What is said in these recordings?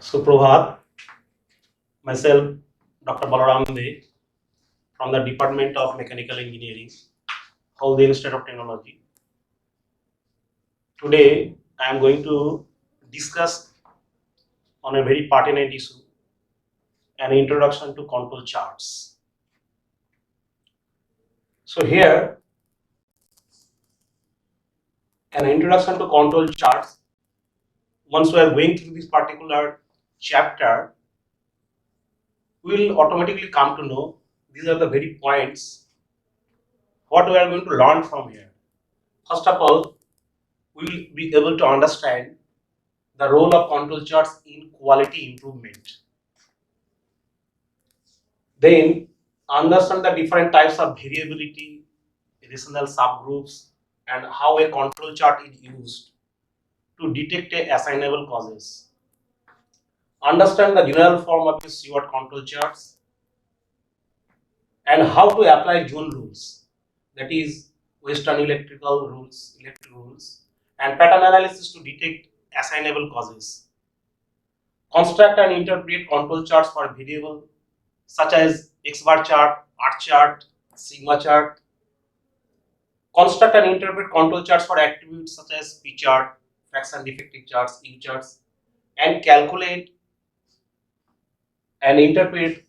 Suprabhat, myself, Dr. Balaram from the Department of Mechanical Engineering, Haldia Institute of Technology. Today, I am going to discuss on a very pertinent issue, an introduction to control charts. So here, an introduction to control charts. Once we are going through this particular chapter, we will automatically come to know these are the very points what we are going to learn from here. First of all, we will be able to understand the role of control charts in quality improvement. Then understand the different types of variability, rational subgroups, and how a control chart is used to detect assignable causes. Understand the general form of the SWOT control charts and how to apply zone rules, that is Western electrical rules, electric rules, and pattern analysis to detect assignable causes. Construct and interpret control charts for variable such as X bar chart, R chart, sigma chart. Construct and interpret control charts for attributes such as P chart, fraction defective charts, U charts, and calculate and interpret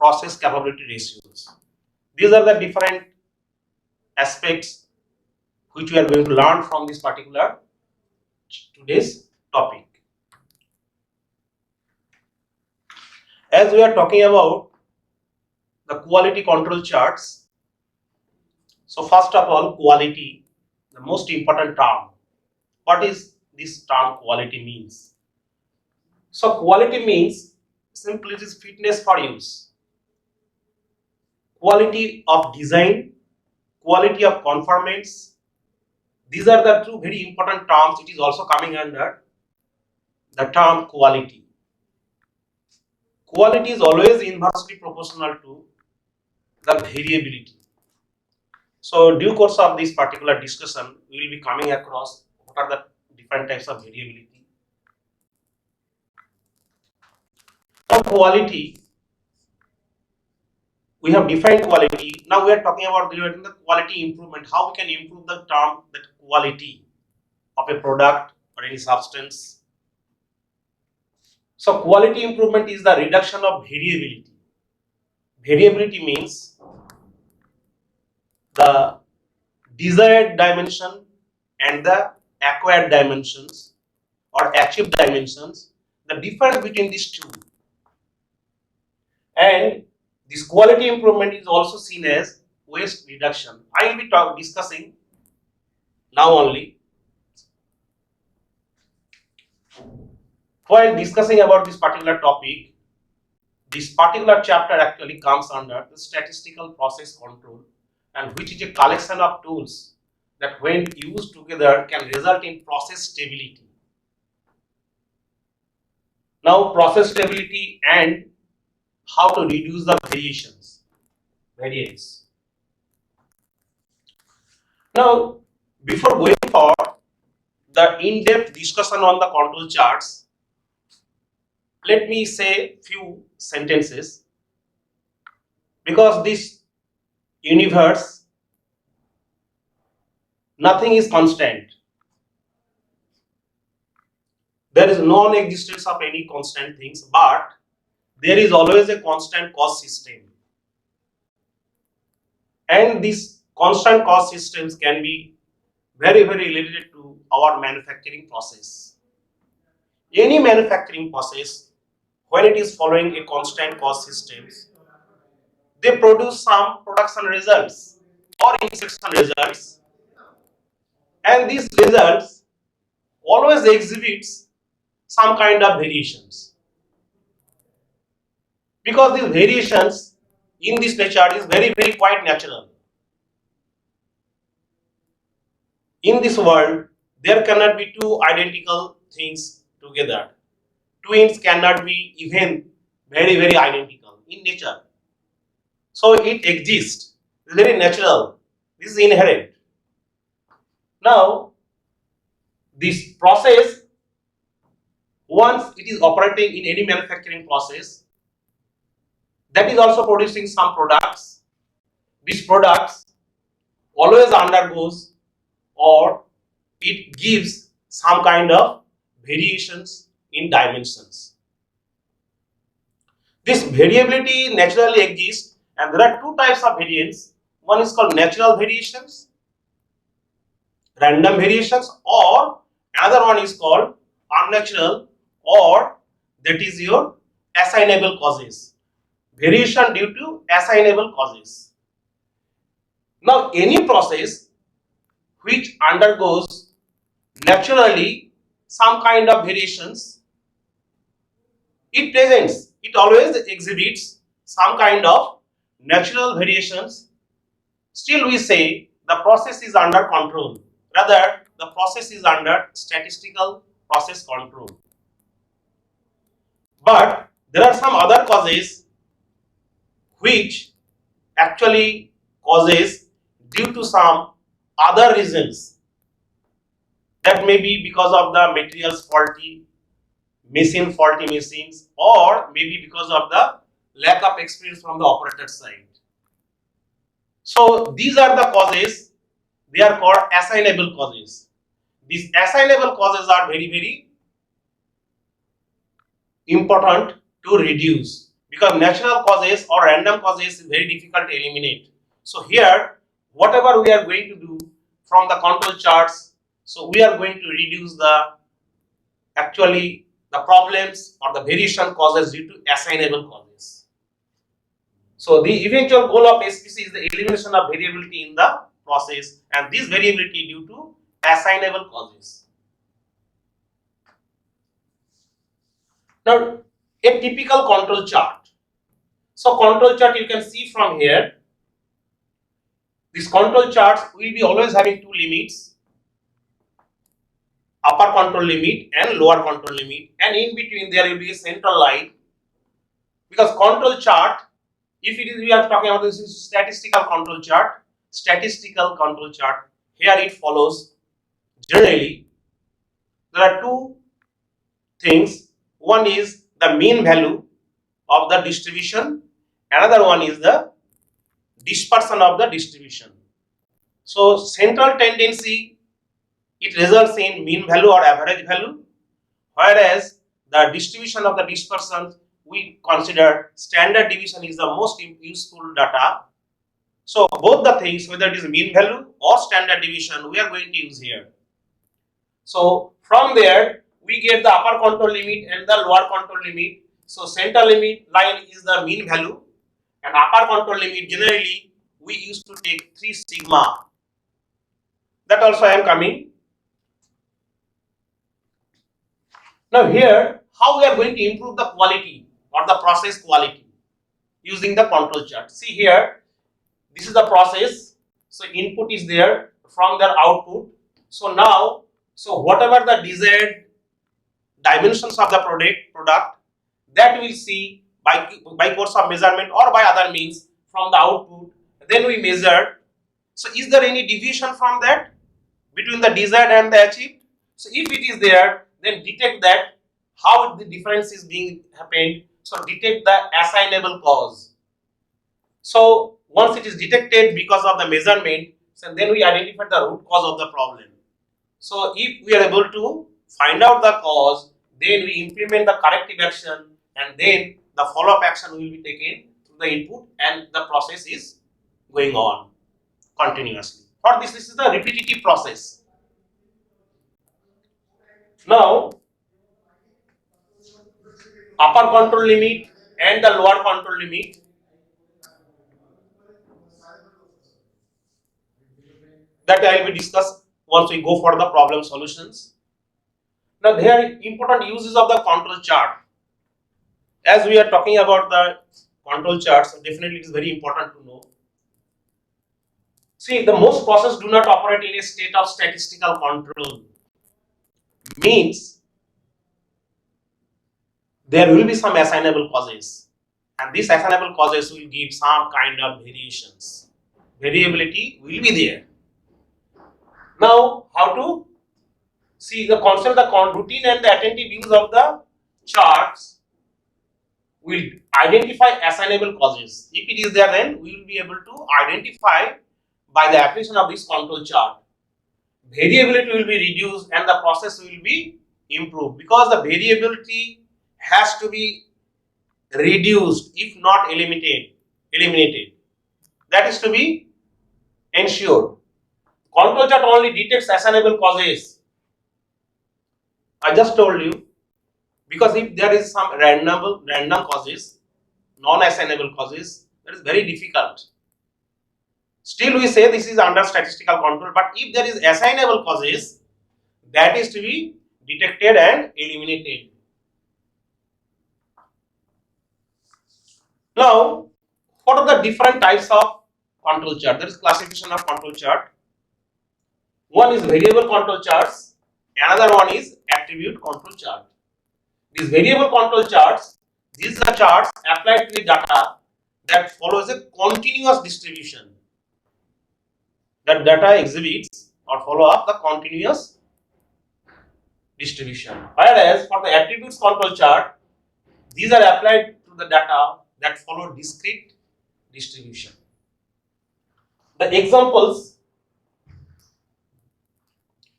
process capability ratios. These are the different aspects which we are going to learn from this particular today's topic. As we are talking about the quality control charts, so first of all, quality, the most important term. What is this term quality means? So quality means simply it is fitness for use, quality of design, quality of conformance. These are the two very important terms. It is also coming under the term quality. Quality is always inversely proportional to the variability. So due course of this particular discussion, we will be coming across what are the different types of variability. Now quality, we have defined quality. Now we are talking about the quality improvement. How we can improve the term, that quality of a product or any substance. So quality improvement is the reduction of variability. Variability means the desired dimension and the acquired dimensions or achieved dimensions, the difference between these two. And this quality improvement is also seen as waste reduction. I will be discussing now only. While discussing about this particular topic, this particular chapter actually comes under the statistical process control, and which is a collection of tools that when used together can result in process stability. Now process stability and how to reduce the variance. Now before going for the in-depth discussion on the control charts, let me say few sentences, because this universe, nothing is constant. There is non-existence of any constant things, but there is always a constant cost system. And these constant cost systems can be very related to our manufacturing process. Any manufacturing process, when it is following a constant cost systems, they produce some production results or inspection results, and these results always exhibits some kind of variations, because these variations in this nature is very quite natural. In this world, there cannot be two identical things together. Twins cannot be even very identical in nature. So it exists. It's very natural. This is inherent. Now, this process, once it is operating in any manufacturing process, that is also producing some products. These products always undergoes or it gives some kind of variations in dimensions. This variability naturally exists, and there are two types of variance. One is called natural variations, random variations, or another one is called unnatural, or that is your assignable causes. Variation due to assignable causes. Now, any process which undergoes naturally some kind of variations, it always exhibits some kind of natural variations. Still, we say the process is under control. Rather, the process is under statistical process control. But there are some other causes which actually causes due to some other reasons. That may be because of the materials faulty machines, or maybe because of the lack of experience from the operator side. So these are the causes, they are called assignable causes. These assignable causes are very important to reduce, because natural causes or random causes is very difficult to eliminate. So here, whatever we are going to do from the control charts, so we are going to reduce the problems or the variation causes due to assignable causes. So the eventual goal of SPC is the elimination of variability in the process, and this variability due to assignable causes. Now, a typical control chart. So control chart you can see from here. This control charts will be always having two limits, upper control limit and lower control limit, and in between there will be a central line. Because control chart, if it is, we are talking about this is statistical control chart. Here it follows generally there are two things. One is the mean value of the distribution, another one is the dispersion of the distribution. So central tendency, it results in mean value or average value, whereas the distribution of the dispersion, we consider standard deviation is the most useful data. So both the things, whether it is mean value or standard deviation, we are going to use here. So from there we get the upper control limit and the lower control limit. So central limit line is the mean value, and upper control limit generally we used to take 3 sigma. That also I am coming. Now here, how we are going to improve the quality or the process quality using the control chart. See here, this is the process. So input is there, from their output. So now, so whatever the desired dimensions of the product that we'll see by course of measurement or by other means from the output. Then we measure. So is there any deviation from that between the desired and the achieved? So if it is there, then detect that how the difference is being happened. So detect the assignable cause. So once it is detected because of the measurement, so then we identify the root cause of the problem. So if we are able to find out the cause, then we implement the corrective action, and then the follow-up action will be taken through the input, and the process is going on continuously. For this is the repetitive process. Now, upper control limit and the lower control limit. That I will be discussed once we go for the problem solutions. Now, there are important uses of the control chart. As we are talking about the control charts, so definitely it is very important to know. See, the most processes do not operate in a state of statistical control. Means there will be some assignable causes, and these assignable causes will give some kind of variations. Variability will be there. Now, how to see the concept, the routine and the attentive use of the charts will identify assignable causes. If it is there, then we will be able to identify by the application of this control chart. Variability will be reduced and the process will be improved, because the variability has to be reduced if not eliminated. That is to be ensured. Control chart only detects assignable causes. I just told you, because if there is some random causes, non-assignable causes, that is very difficult. Still we say this is under statistical control, but if there is assignable causes, that is to be detected and eliminated. Now, what are the different types of control chart? There is classification of control chart. One is variable control charts, another one is attribute control chart. These variable control charts, these are charts applied to the data that follows a continuous distribution. That data exhibits or follow up the continuous distribution. Whereas for the attributes control chart, these are applied to the data that follow discrete distribution. The examples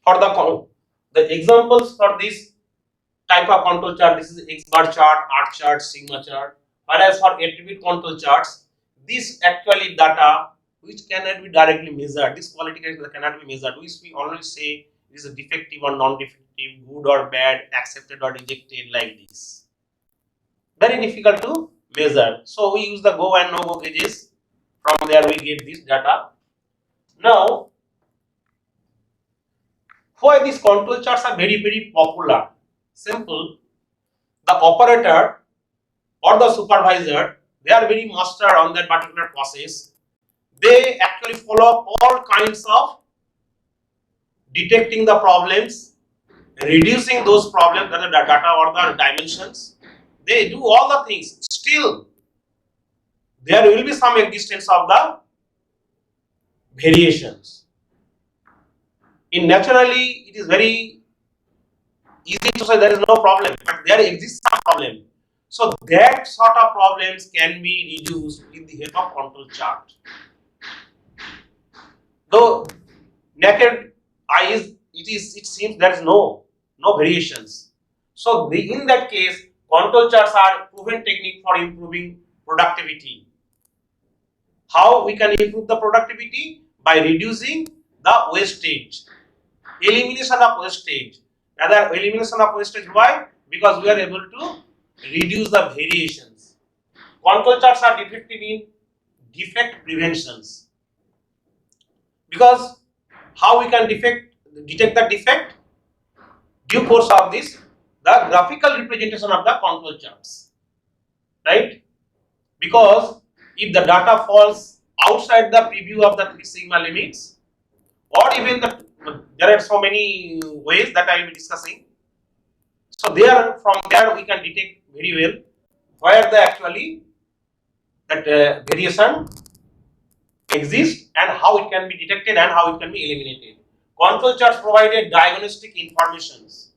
for the examples for this type of control chart, this is X bar chart, R chart, sigma chart. Whereas for attribute control charts, this actually data which cannot be directly measured, this quality character cannot be measured, which we only say is a defective or non-defective, good or bad, accepted or rejected, like this. Very difficult to measure. So we use the go and no go gauges. From there we get this data. Now, why these control charts are very popular? Simple. The operator or the supervisor, they are very master on that particular process. They actually follow all kinds of detecting the problems, reducing those problems, that the data or the dimensions. They do all the things. Still, there will be some existence of the variations. In naturally, it is very easy to say there is no problem, but there exists some problem. So that sort of problems can be reduced with the help of control chart. Though naked eyes, it seems there is no variations. So in that case, control charts are proven technique for improving productivity. How we can improve the productivity? By reducing the wastage, elimination of wastage. Rather, elimination of wastage, why? Because we are able to reduce the variations. Control charts are effective in defect preventions. Because how we can detect the defect? Due course of this, the graphical representation of the control charts, right? Because if the data falls outside the preview of the 3 sigma limits, or even there are so many ways that I will be discussing. So from there we can detect very well where the actually that variation exists and how it can be detected and how it can be eliminated. Control charts provided diagnostic informations.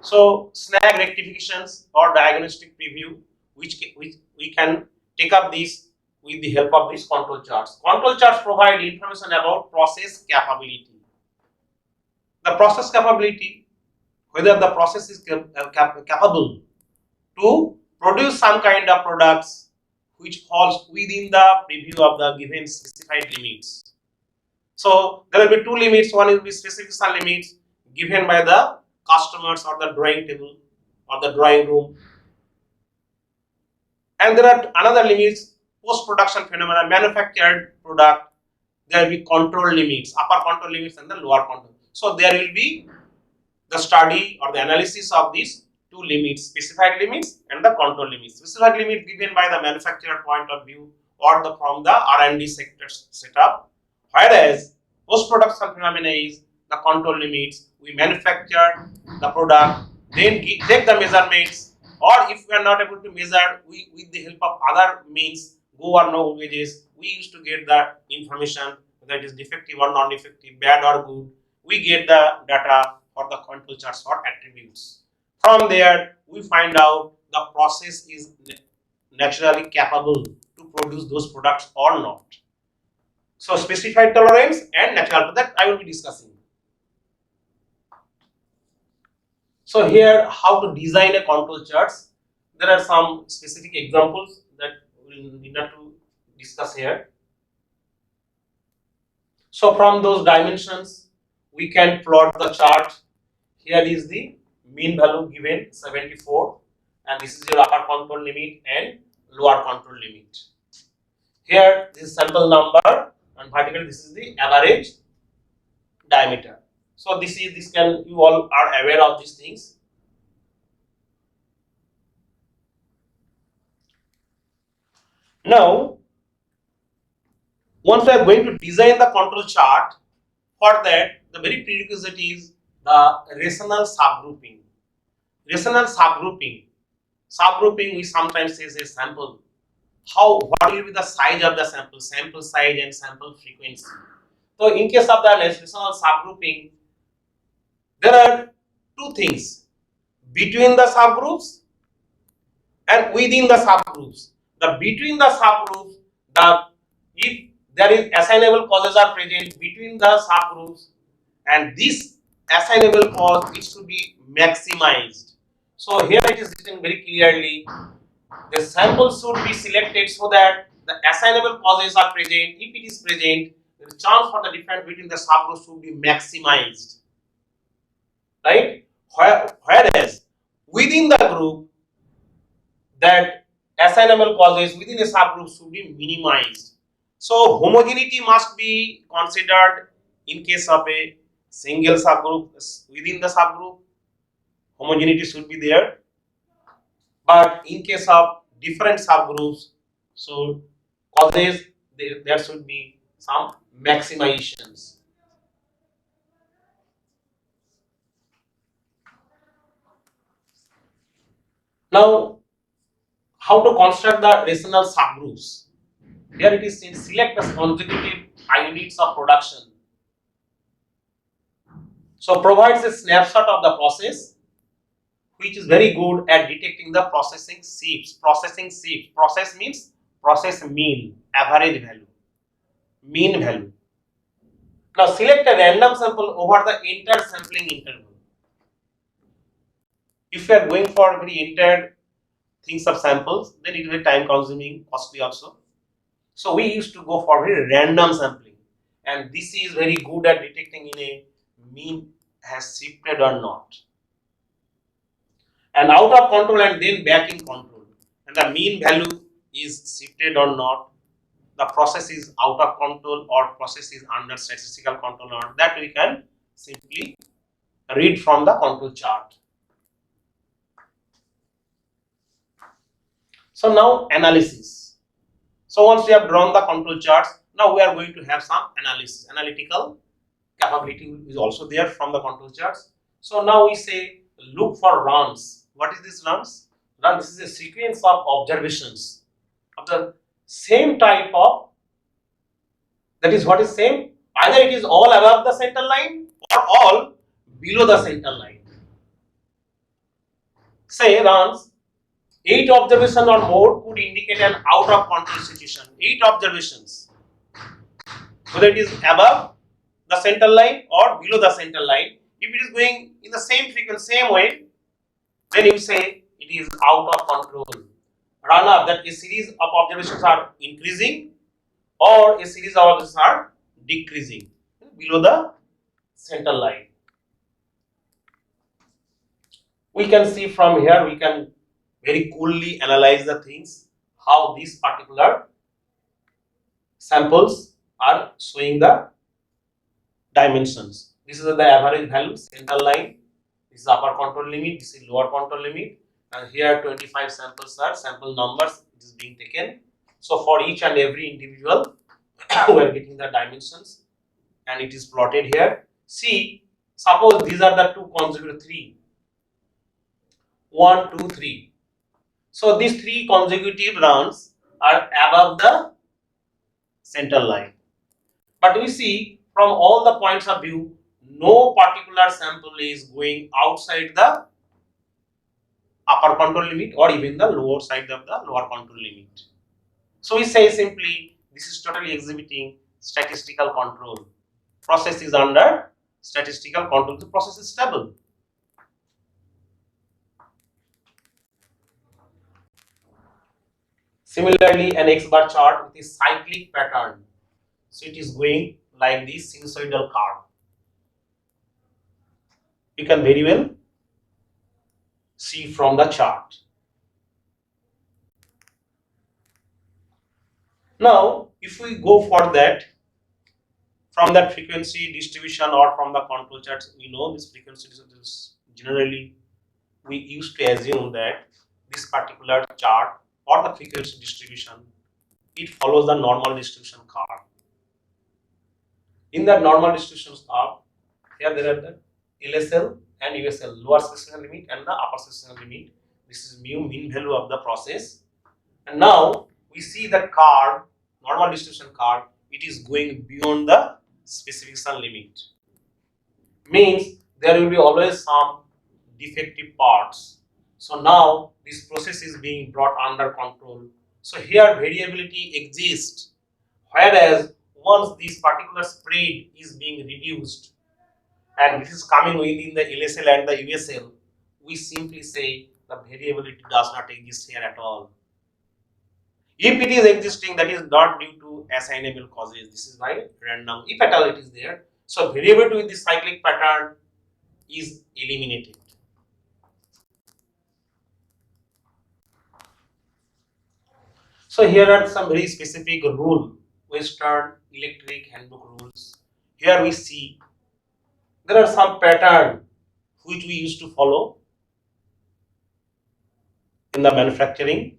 So snag rectifications or diagnostic preview, which we can take up this with the help of these control charts. Control charts provide information about process capability. The process capability, whether the process is capable to produce some kind of products which falls within the preview of the given specified limits. So there will be 2 limits. One will be specification limits given by the customers or the drawing table or the drawing room, and there are another limits, post-production phenomena, manufactured product. There will be control limits, upper control limits and the lower control. So there will be the study or the analysis of these 2 limits, specified limits and the control limits. Specified limit given by the manufacturer point of view or from the R&D sector setup, whereas post-production phenomena is the control limits. We manufacture the product, then take the measurements, or if we are not able to measure, we with the help of other means, go or no wages, we used to get the information whether it is defective or non-defective, bad or good. We get the data for the control charts or attributes. From there, we find out the process is naturally capable to produce those products or not. So specified tolerance and natural, that I will be discussing. So here, how to design a control charts. There are some specific examples that we need to discuss here. So from those dimensions, we can plot the chart. Here is the mean value given 74, and this is your upper control limit and lower control limit. Here this is sample number, and vertically this is the average diameter. So this can, you all are aware of these things. Now, once we are going to design the control chart, for that the very prerequisite is the rational subgrouping. Rational subgrouping. Subgrouping we sometimes say is a sample. What will be the size of the sample size and sample frequency. So in case of the rational subgrouping, there are two things: between the subgroups and within the subgroups. The between the subgroups, if there is assignable causes are present between the subgroups, and this assignable cause is to be maximized. So here it is written very clearly: the sample should be selected so that the assignable causes are present. If it is present, the chance for the difference between the subgroups should be maximized, right? Whereas within the group, that assignable causes within a subgroup should be minimized. So homogeneity must be considered in case of a single subgroup. Within the subgroup, homogeneity should be there, but in case of different subgroups, so causes, there should be some maximizations. Now, how to construct the rational subgroups? Here it is saying select as consecutive units of production. So provides a snapshot of the process, which is very good at detecting the processing shifts. Processing shifts. Process means process mean, average value, mean value. Now select a random sample over the entire sampling interval. If you are going for very entire things of samples, then it will be time consuming, costly also. So we used to go for very random sampling, and this is very good at detecting in a mean has shifted or not, and out of control and then back in control, and the mean value is shifted or not, the process is out of control or process is under statistical control or not, that we can simply read from the control chart. So now analysis. So once we have drawn the control charts, now we are going to have some analysis. Analytical capability is also there from the control charts. So now we say look for runs. What is this runs? Run, this is a sequence of observations of the same type of, that is what is same, either it is all above the center line or all below the center line. Say runs 8 observations or more could indicate an out of control situation. 8 observations, whether it is above the center line or below the center line. If it is going in the same frequency, same way, then you say it is out of control. Run up, that a series of observations are increasing or a series of observations are decreasing below the center line. We can see from here, we can very coolly analyze the things, how these particular samples are showing the dimensions. This is the average value, center line. This is upper control limit, this is lower control limit, and here 25 samples are sample numbers, it is being taken. So for each and every individual, we are getting the dimensions, and it is plotted here. See, suppose these are the two consecutive 3, 1, 2, 3. So these 3 consecutive runs are above the center line. But we see from all the points of view, no particular sample is going outside the upper control limit or even the lower side of the lower control limit. So we say simply this is totally exhibiting statistical control. Process is under statistical control. The process is stable. Similarly, an X bar chart with a cyclic pattern. So it is going like this sinusoidal curve. You can very well see from the chart. Now, if we go for that, from that frequency distribution or from the control charts, we know this frequency distribution is generally we used to assume that this particular chart or the frequency distribution, it follows the normal distribution curve. In that normal distribution curve, here there are the LSL and USL, lower specification limit and the upper specification limit. This is mu, mean value of the process. And now we see that curve, normal distribution curve, it is going beyond the specification limit. Means there will be always some defective parts. So now this process is being brought under control. So here variability exists, whereas once this particular spread is being reduced and this is coming within the LSL and the USL, we simply say the variability does not exist here at all. If it is existing, that is not due to assignable causes. This is by random. If at all it is there, so variability with this cyclic pattern is eliminated. So here are some very specific rule, Western electric handbook rules. Here we see there are some pattern which we used to follow in the manufacturing,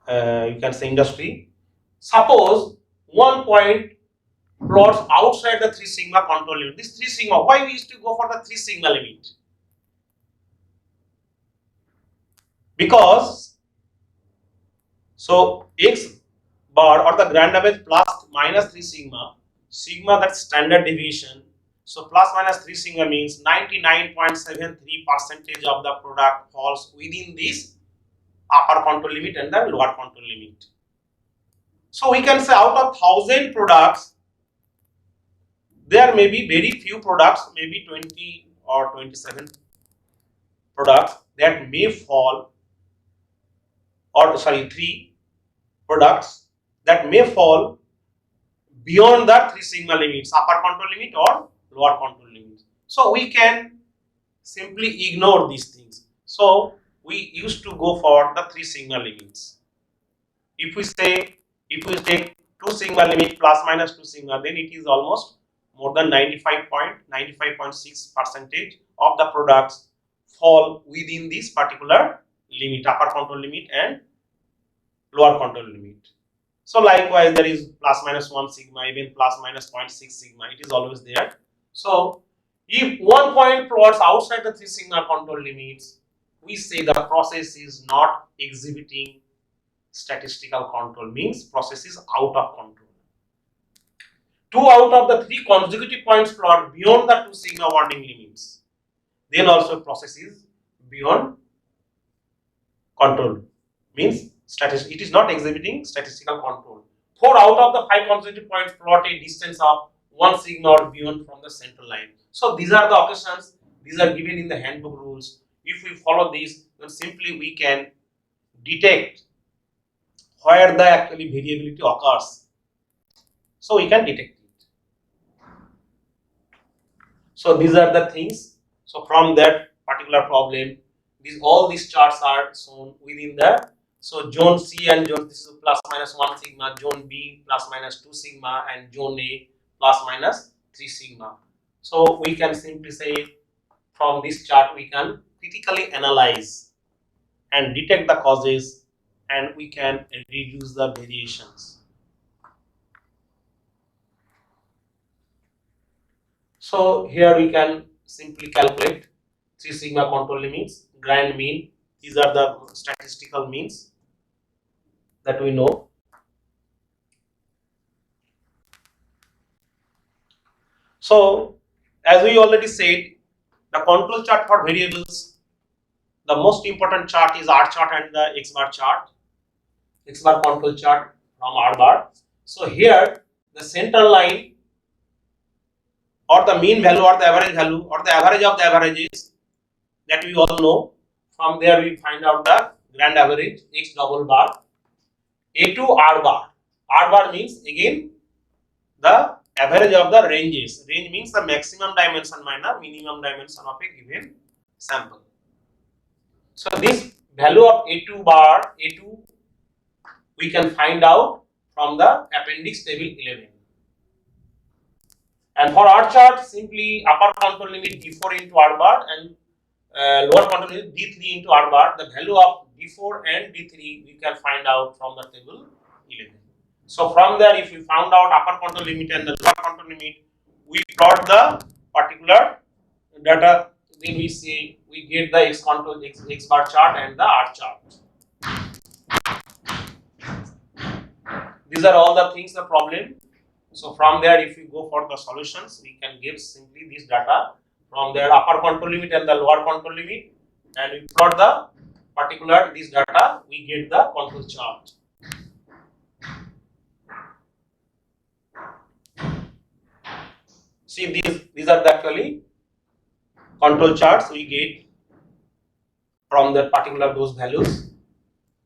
you can say industry. Suppose 1 point plots outside the 3 sigma control limit. This 3 sigma, why we used to go for the 3 sigma limit? Because so X bar or the grand average plus minus 3 sigma, sigma that's standard deviation. So plus minus 3 sigma means 99.73% of the product falls within this upper control limit and the lower control limit. So we can say out of 1000 products, there may be very few products, maybe 20 or 27 products that may fall, or sorry, 3 products that may fall beyond the 3 sigma limits, upper control limit or lower control limit. So we can simply ignore these things. So we used to go for the 3 sigma limits. If we say, if we take 2 sigma limit plus minus 2 sigma, then it is almost more than 95.6% of the products fall within this particular limit, upper control limit and lower control limit. So likewise, there is plus minus 1 sigma, even plus minus 0.6 sigma, it is always there. So if 1 point plots outside the 3 sigma control limits, we say the process is not exhibiting statistical control, means process is out of control. 2 out of the 3 consecutive points plot beyond the 2 sigma warning limits, then also process is beyond control, means it is not exhibiting statistical control. 4 out of the 5 consecutive points plot a distance of 1 sigma or beyond from the central line. So these are the occasions, these are given in the handbook rules. If we follow these, then simply we can detect where the actually variability occurs. So we can detect it. So these are the things. So from that particular problem, all these charts are shown within the, so zone C and zone, this is plus minus 1 sigma, zone B plus minus 2 sigma, and zone A plus minus 3 sigma. So we can simply say from this chart we can critically analyze and detect the causes, and we can reduce the variations. So here we can simply calculate 3 sigma control limits, grand mean. These are the statistical means that we know. So as we already said, the control chart for variables the most important chart is R chart and the X bar chart, X bar control chart from R bar. So here the central line or the mean value or the average value or the average of the averages that we all know. From there we find out the grand average X double bar. A2 R bar. R bar means again the average of the ranges. Range means the maximum dimension minus minimum dimension of a given sample. So this value of A2 bar, A2 we can find out from the appendix table 11. And for R chart, simply upper control limit D4 into R bar and lower control limit D3 into R bar. The value of D4 and D3 we can find out from the table 11. So from there, if we found out upper control limit and the lower control limit, we plot the particular data. Then we say we get the X control X bar chart and the R chart. These are all the things, the problem. So from there, if we go for the solutions, we can give simply this data from their upper control limit and the lower control limit, and we plot the particular this data, we get the control chart. See, these are the actually control charts we get from the particular those values.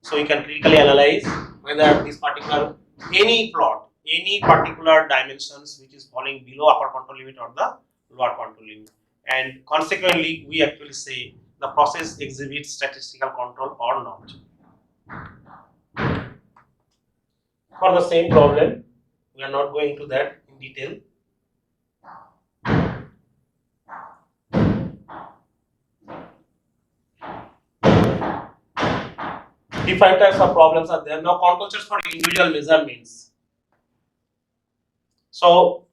So you can critically analyze whether this particular any plot, any particular dimensions which is falling below upper control limit or the lower control limit, and consequently we actually say the process exhibits statistical control or not. For the same problem, we are not going to that in detail. Different types of problems are there. Now control charts for individual measurements. So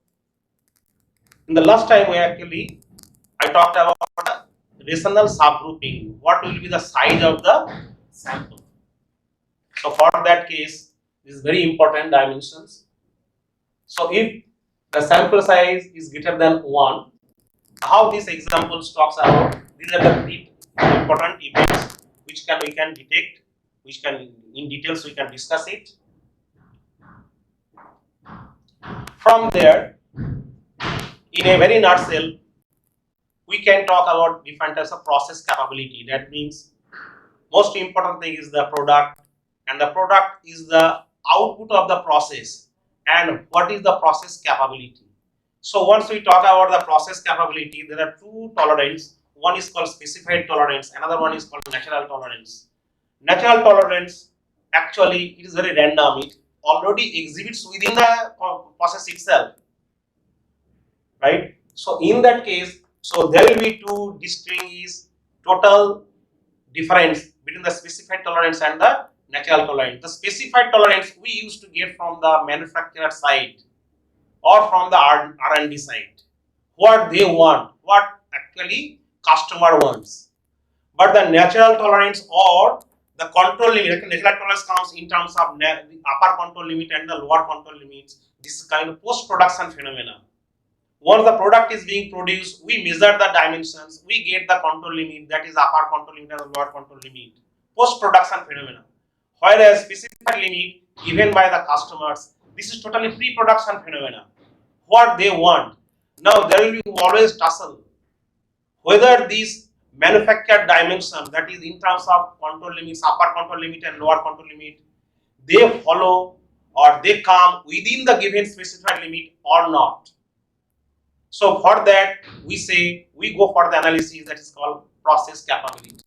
in the last time I talked about rational subgrouping. What will be the size of the sample? So for that case, this is very important dimensions. So if the sample size is greater than 1, how this example talks about, these are the three important events which we can detect, which can in details we can discuss it. From there, in a very nutshell, we can talk about different types of process capability. That means most important thing is the product, and the product is the output of the process, and what is the process capability. So once we talk about the process capability, there are two tolerance. One is called specified tolerance, another one is called natural tolerance. Natural tolerance, actually it is very random, it already exhibits within the process itself, right? So in that case, so there will be two distinguished total difference between the specified tolerance and the natural tolerance. The specified tolerance we used to get from the manufacturer side or from the R&D side, what they want, what actually customer wants. But the natural tolerance or the control limit, natural tolerance comes in terms of the upper control limit and the lower control limits. This is kind of post-production phenomena. Once the product is being produced, we measure the dimensions, we get the control limit, that is upper control limit and lower control limit. Post-production phenomena. Whereas specified limit given by the customers, this is totally pre-production phenomena. What they want. Now there will be always tussle. Whether these manufactured dimension, that is in terms of control limits, upper control limit and lower control limit, they follow or they come within the given specified limit or not. So for that, we say we go for the analysis that is called process capability.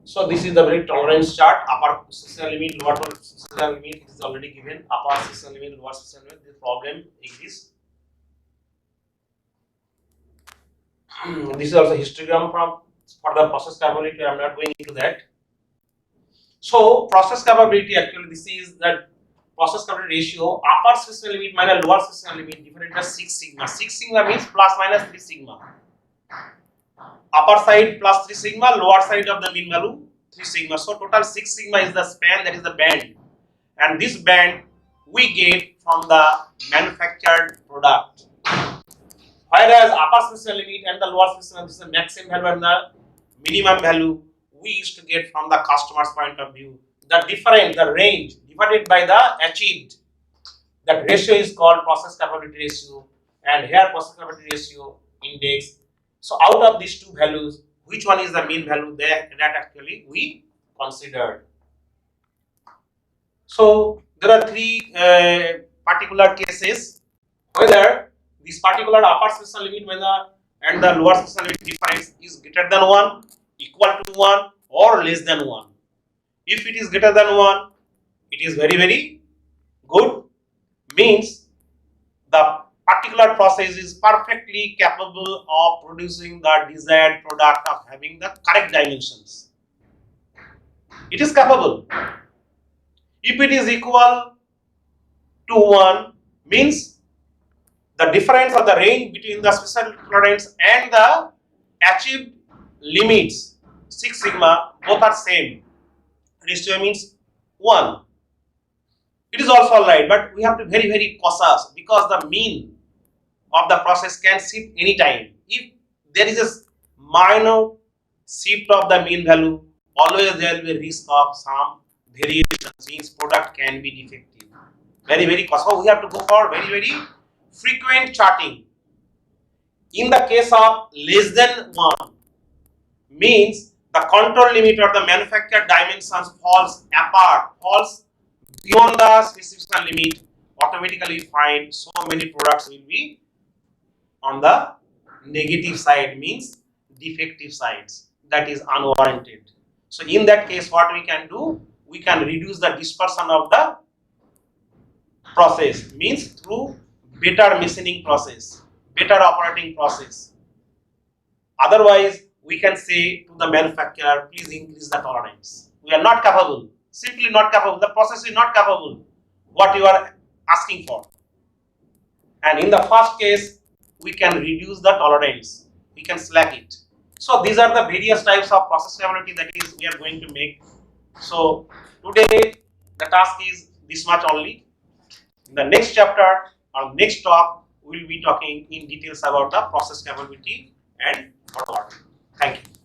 So this is the very tolerance chart. Upper system limit, lower system limit is already given. Upper system limit, lower system limit. This problem exists. This is also histogram for the process capability. I am not going into that. So process capability, actually this is that process capability ratio, upper system limit minus lower system limit divided by 6 sigma. 6 sigma means plus minus 3 sigma. Upper side plus 3 sigma, lower side of the mean value 3 sigma. So total 6 sigma is the span, that is the band. And this band we get from the manufactured product. Whereas upper special limit and the lower special limit is the maximum value and the minimum value we used to get from the customer's point of view. The difference, the range divided by the achieved, that ratio is called process capability ratio, and here process capability ratio index. So out of these two values, which one is the mean value there that actually we considered? So there are three particular cases whether this particular upper special limit and the lower special limit difference is greater than 1, equal to 1 or less than 1. If it is greater than 1, it is very good, means the particular process is perfectly capable of producing the desired product of having the correct dimensions. It is capable. If it is equal to 1, means the difference or the range between the special tolerance and the achieved limits 6 sigma both are same. Ratio means 1. It is also alright, but we have to be very cautious because the mean of the process can shift anytime. If there is a minor shift of the mean value, always there will be a risk of some variation, means product can be defective. Very cautious. So we have to go for very frequent charting. In the case of less than 1, means the control limit or the manufactured dimensions falls apart, falls beyond the specification limit, automatically find so many products will be on the negative side, means defective sides, that is unwarranted. So in that case, what we can do, we can reduce the dispersion of the process, means through better machining process, better operating process. Otherwise, we can say to the manufacturer, please increase the tolerance. We are not capable, simply not capable. The process is not capable what you are asking for. And in the first case, we can reduce the tolerance, we can slack it. So these are the various types of process capability that is we are going to make. So today the task is this much only. In the next chapter or next talk, we will be talking in details about the process capability and forward. Thank you.